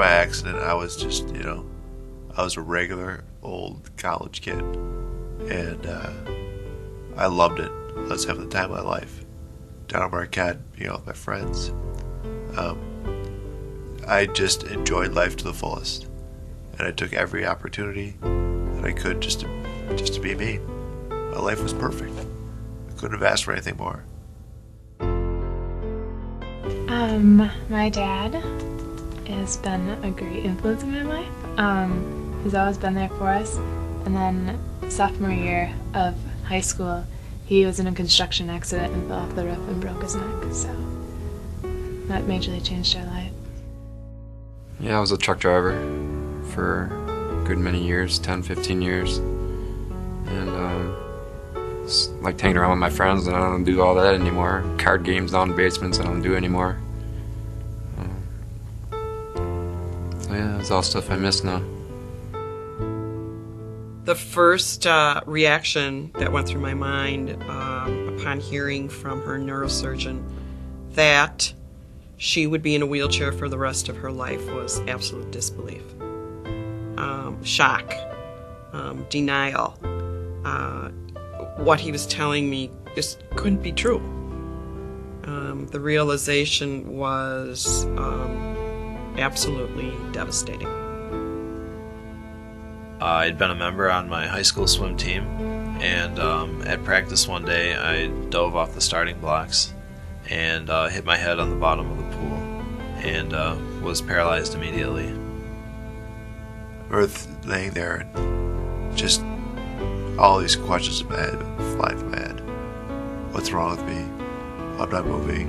my accident, I was just, I was a regular old college kid. And I loved it. I was having the time of my life. Down at Marquette, being out with my friends. I just enjoyed life to the fullest. And I took every opportunity that I could just to be me. My life was perfect. I couldn't have asked for anything more. My dad has been a great influence in my life. He's always been there for us. And then sophomore year of high school, he was in a construction accident and fell off the roof and broke his neck. So that majorly changed our life. Yeah, I was a truck driver for a good many years, 10, 15 years. And liked hanging around with my friends, and I don't do all that anymore. Card games down in basements I don't do anymore. So yeah, it's all stuff I miss now. The first reaction that went through my mind upon hearing from her neurosurgeon that she would be in a wheelchair for the rest of her life was absolute disbelief. Shock, denial. What he was telling me just couldn't be true. The realization was absolutely devastating. I'd been a member on my high school swim team, and at practice one day I dove off the starting blocks and hit my head on the bottom of the pool and was paralyzed immediately. Earth laying there and just all these questions in my head flying through my head. What's wrong with me? I'm not moving.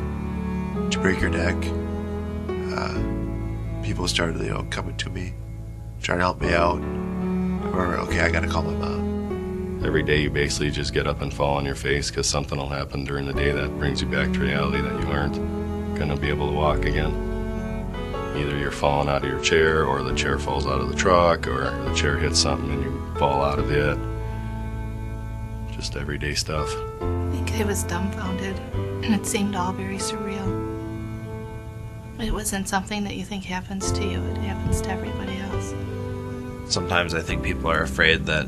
Did you break your neck? People started, coming to me, trying to help me out. Or, okay, I gotta call my mom. Every day you basically just get up and fall on your face because something will happen during the day that brings you back to reality that you aren't gonna be able to walk again. Either you're falling out of your chair, or the chair falls out of the truck, or the chair hits something and you fall out of it. Just everyday stuff. I think I was dumbfounded, and it seemed all very surreal. It wasn't something that you think happens to you, it happens to everybody else. Sometimes I think people are afraid that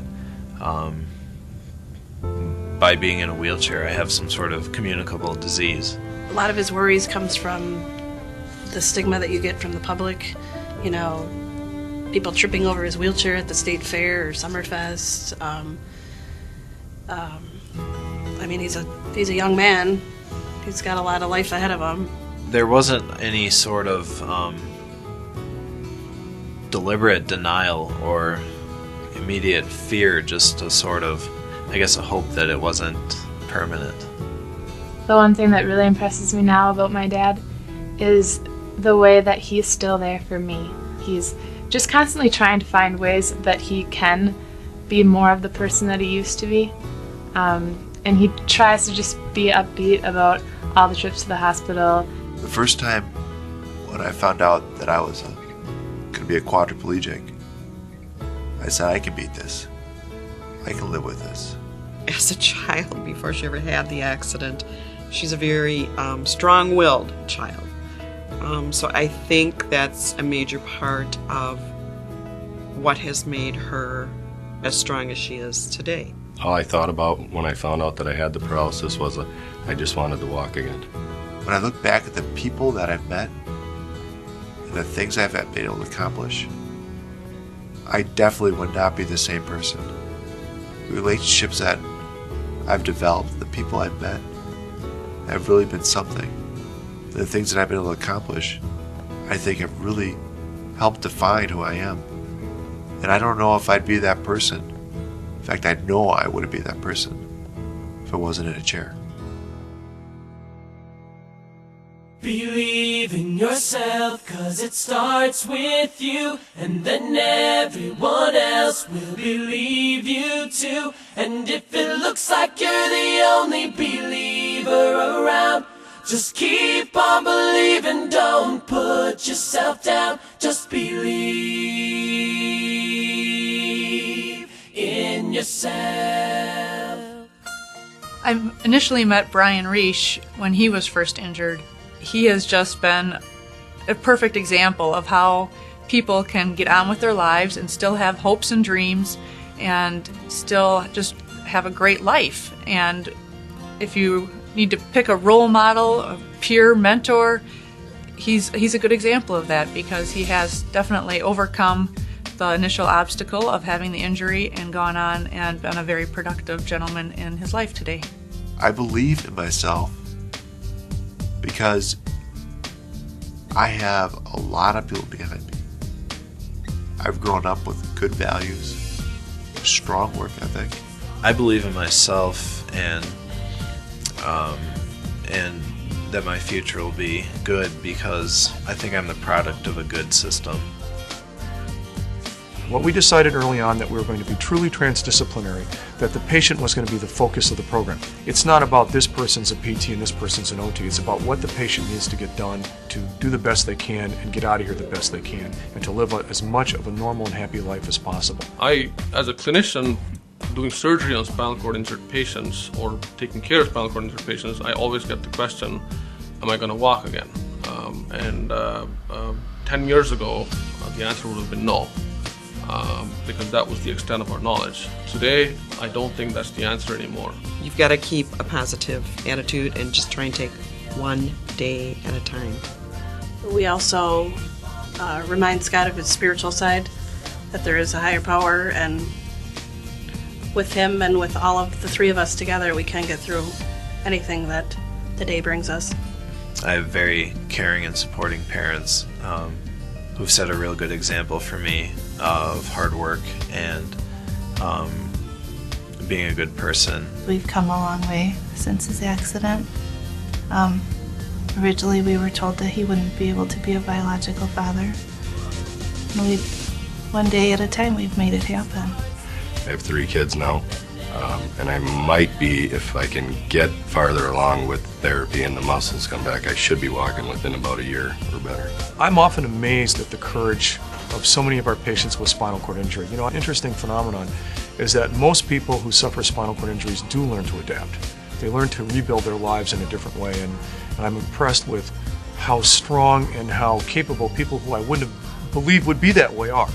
by being in a wheelchair I have some sort of communicable disease. A lot of his worries comes from the stigma that you get from the public, people tripping over his wheelchair at the state fair or Summerfest. He's a young man. He's got a lot of life ahead of him. There wasn't any sort of deliberate denial or immediate fear, just a sort of, a hope that it wasn't permanent. The one thing that really impresses me now about my dad is the way that he's still there for me. He's just constantly trying to find ways that he can be more of the person that he used to be. And he tries to just be upbeat about all the trips to the hospital. The first time when I found out that I was going to be a quadriplegic, I said, I can beat this. I can live with this. As a child, before she ever had the accident, she's a very strong-willed child. So I think that's a major part of what has made her as strong as she is today. All I thought about when I found out that I had the paralysis was I just wanted to walk again. When I look back at the people that I've met and the things I've been able to accomplish, I definitely would not be the same person. The relationships that I've developed, the people I've met, have really been something. The things that I've been able to accomplish, I think have really helped define who I am. And I don't know if I'd be that person. In fact, I know I wouldn't be that person if I wasn't in a chair. Believe in yourself, 'cause it starts with you, and then everyone else will believe you too. And if it looks like you're the only believer around, just keep on believing, don't put yourself down, just believe in yourself. I initially met Bryon Riesch when he was first injured. He has just been a perfect example of how people can get on with their lives and still have hopes and dreams and still just have a great life. And if you need to pick a role model, a peer mentor, he's a good example of that, because he has definitely overcome the initial obstacle of having the injury and gone on and been a very productive gentleman in his life today. I believe in myself because I have a lot of people behind me. I've grown up with good values, strong work ethic. I believe in myself and that my future will be good because I think I'm the product of a good system. What we decided early on that we were going to be truly transdisciplinary, that the patient was going to be the focus of the program. It's not about this person's a PT and this person's an OT. It's about what the patient needs to get done to do the best they can and get out of here the best they can and to live as much of a normal and happy life as possible. I, as a clinician, doing surgery on spinal cord injured patients or taking care of spinal cord injured patients, I always get the question, am I going to walk again? 10 years ago, the answer would have been no. Because that was the extent of our knowledge. Today, I don't think that's the answer anymore. You've got to keep a positive attitude and just try and take one day at a time. We also remind Scott of his spiritual side, that there is a higher power, and with him and with all of the three of us together, we can get through anything that the day brings us. I have very caring and supporting parents who've set a real good example for me of hard work and being a good person. We've come a long way since his accident. Originally we were told that he wouldn't be able to be a biological father. And one day at a time, we've made it happen. I have 3 kids now, and I might be, if I can get farther along with therapy and the muscles come back, I should be walking within about a year or better. I'm often amazed at the courage of so many of our patients with spinal cord injury. You know, an interesting phenomenon is that most people who suffer spinal cord injuries do learn to adapt. They learn to rebuild their lives in a different way, and I'm impressed with how strong and how capable people who I wouldn't have believed would be that way are.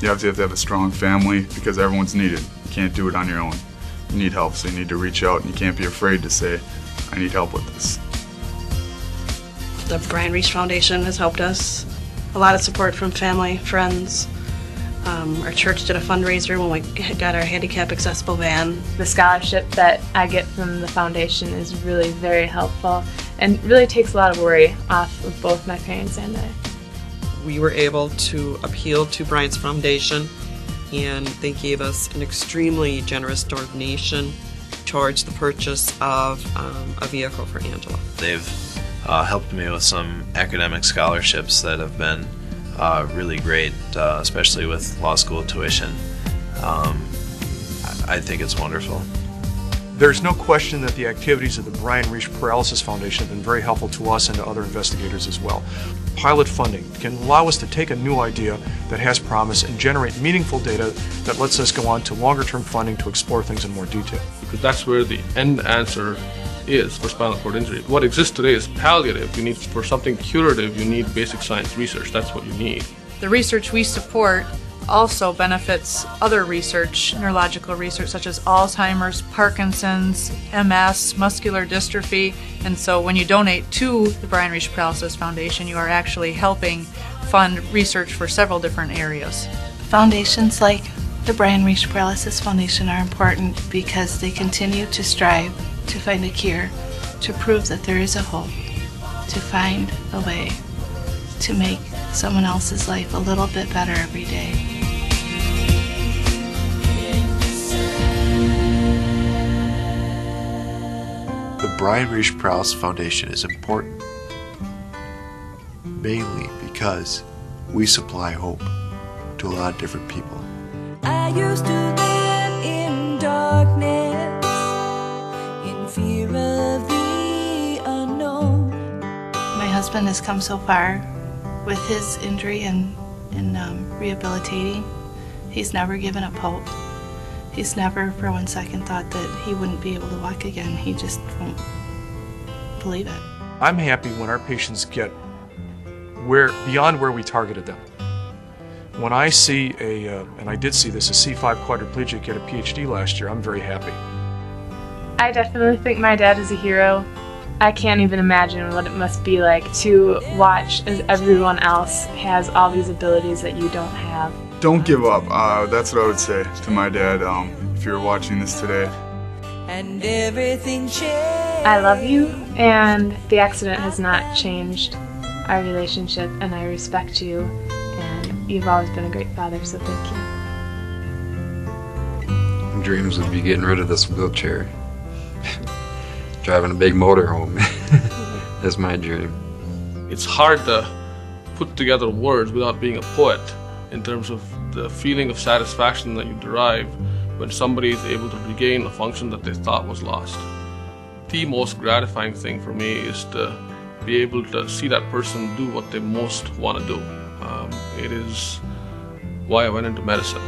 You have to have a strong family because everyone's needed. You can't do it on your own. You need help, so you need to reach out, and you can't be afraid to say, I need help with this. The Bryon Riesch Foundation has helped us. A lot of support from family, friends. Our church did a fundraiser when we got our handicap accessible van. The scholarship that I get from the foundation is really very helpful and really takes a lot of worry off of both my parents and I. We were able to appeal to Bryon's Foundation, and they gave us an extremely generous donation towards the purchase of a vehicle for Angela. They've helped me with some academic scholarships that have been really great, especially with law school tuition. I think it's wonderful. There's no question that the activities of the Bryon Riesch Paralysis Foundation have been very helpful to us and to other investigators as well. Pilot funding can allow us to take a new idea that has promise and generate meaningful data that lets us go on to longer-term funding to explore things in more detail. Because that's where the end answer is for spinal cord injury. What exists today is palliative. You need, for something curative, you need basic science research. That's what you need. The research we support also benefits other research, neurological research, such as Alzheimer's, Parkinson's, MS, muscular dystrophy. And so when you donate to the Bryon Riesch Paralysis Foundation, you are actually helping fund research for several different areas. Foundations like the Bryon Riesch Paralysis Foundation are important because they continue to strive to find a cure, to prove that there is a hope, to find a way to make someone else's life a little bit better every day. The Bryon Riesch Paralysis Foundation is important, mainly because we supply hope to a lot of different people. I used to live in darkness, in fear of the unknown. My husband has come so far with his injury and rehabilitating. He's never given up hope. He's never for one second thought that he wouldn't be able to walk again. He just won't believe it. I'm happy when our patients get beyond where we targeted them. When I see and I did see this, a C5 quadriplegic get a PhD last year, I'm very happy. I definitely think my dad is a hero. I can't even imagine what it must be like to watch as everyone else has all these abilities that you don't have. Don't give up. That's what I would say to my dad if you're watching this today. And everything changed. I love you, and the accident has not changed our relationship, and I respect you, and you've always been a great father, so thank you. Dreams would be getting rid of this wheelchair. Driving a big motorhome. That's my dream. It's hard to put together words without being a poet in terms of the feeling of satisfaction that you derive when somebody is able to regain a function that they thought was lost. The most gratifying thing for me is to be able to see that person do what they most want to do. It is why I went into medicine.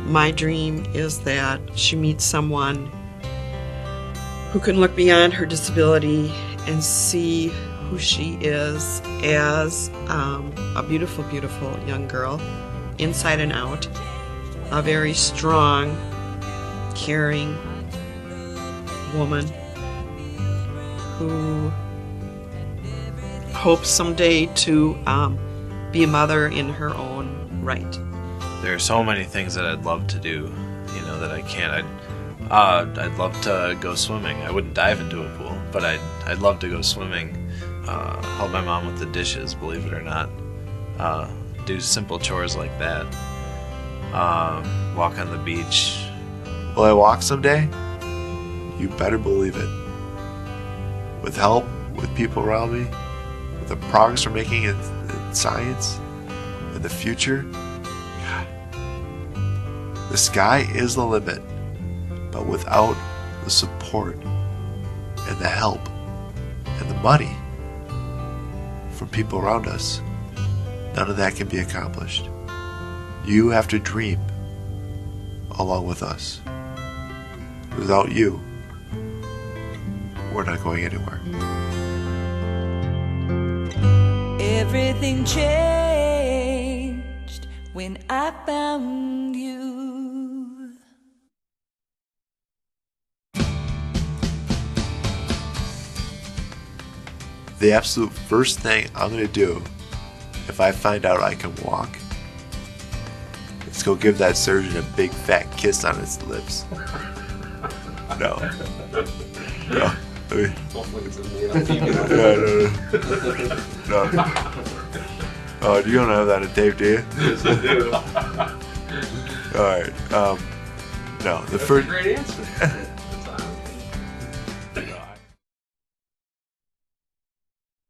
My dream is that she meets someone who can look beyond her disability and see who she is as a beautiful, beautiful young girl, inside and out, a very strong, caring woman who hopes someday to be a mother in her own right. There are so many things that I'd love to do, that I can't. I'd love to go swimming. I wouldn't dive into a pool, but I'd love to go swimming, help my mom with the dishes, believe it or not, do simple chores like that, walk on the beach. Will I walk someday? You better believe it. With help, with people around me, with the progress we're making in science, in the future, God, the sky is the limit. But without the support and the help and the money from people around us, none of that can be accomplished. You have to dream along with us. Without you, we're not going anywhere. Everything changed when I found you. The absolute first thing I'm going to do if I find out I can walk is go give that surgeon a big fat kiss on his lips. No. No. No. Oh, you don't have that at Dave, do you? Yes, I do. Alright. No. The That's a great answer.